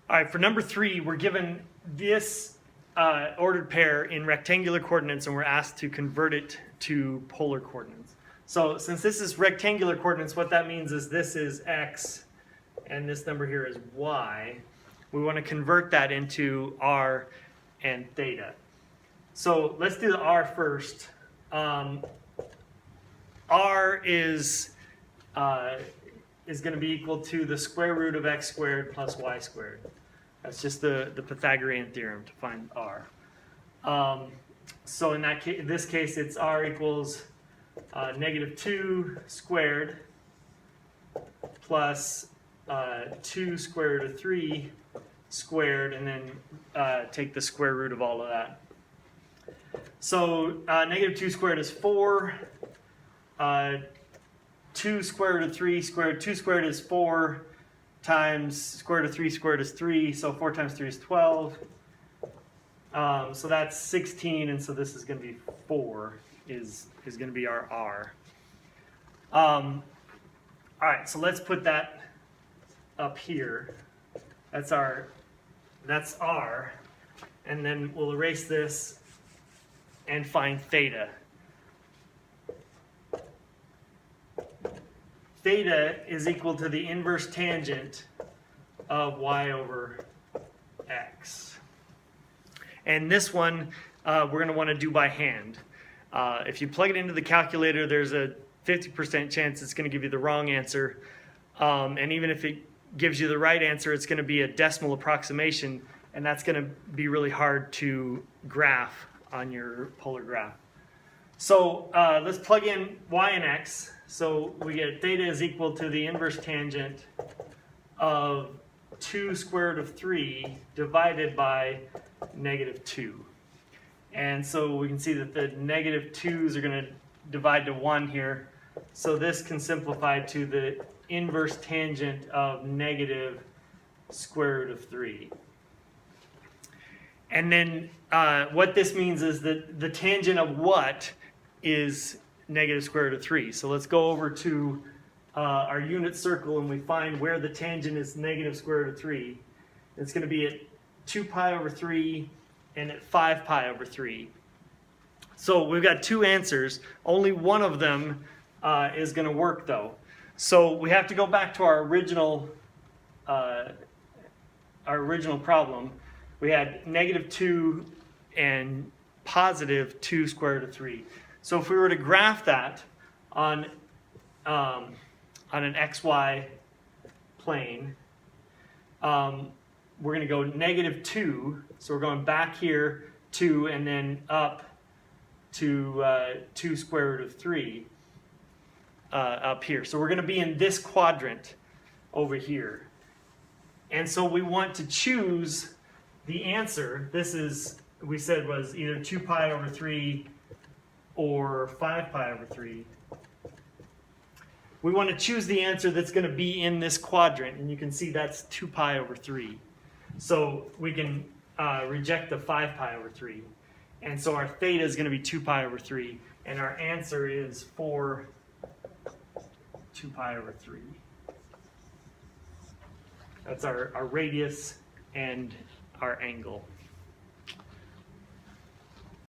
All right, for number 3, we're given this ordered pair in rectangular coordinates, and we're asked to convert it to polar coordinates. So since this is rectangular coordinates, what that means is this is x, and this number here is y. We want to convert that into r and theta. So let's do the r first. R is going to be equal to the square root of x squared plus y squared. That's just the Pythagorean theorem to find r. So in this case, it's r equals negative 2 squared plus 2 square root of 3 squared, and then take the square root of all of that. So negative 2 squared is 4. 2 square root of 3 squared. 2 squared is 4 times square root of 3 squared is 3. So 4 times 3 is 12. So that's 16, and so this is going to be 4 is going to be our r. All right, so let's put that up here. That's r, and then we'll erase this and find theta. Theta is equal to the inverse tangent of y over x. And this one we're going to want to do by hand. If you plug it into the calculator, there's a 50% chance it's going to give you the wrong answer. And even if it gives you the right answer, it's going to be a decimal approximation, and that's going to be really hard to graph on your polar graph. So let's plug in y and x. So we get theta is equal to the inverse tangent of 2 square root of 3 divided by negative 2. And so we can see that the negative 2's are going to divide to 1 here. So this can simplify to the inverse tangent of negative square root of 3. And then what this means is that the tangent of what is negative square root of 3. So let's go over to our unit circle, and we find where the tangent is negative square root of 3. It's going to be at 2 pi over 3 and at 5 pi over 3. So we've got two answers. Only one of them is going to work, though. So we have to go back to our original problem. We had negative 2 and positive 2 square root of 3. So if we were to graph that on an xy plane, we're going to go negative 2. So we're going back here 2 and then up to 2 square root of 3 up here. So we're going to be in this quadrant over here. And so we want to choose the answer. This is, we said, was either 2 pi over 3 or 5 pi over 3. We want to choose the answer that's going to be in this quadrant, and you can see that's 2 pi over 3. So we can reject the 5 pi over 3. And so our theta is going to be 2 pi over 3, and our answer is 2 pi over 3. That's our radius and our angle.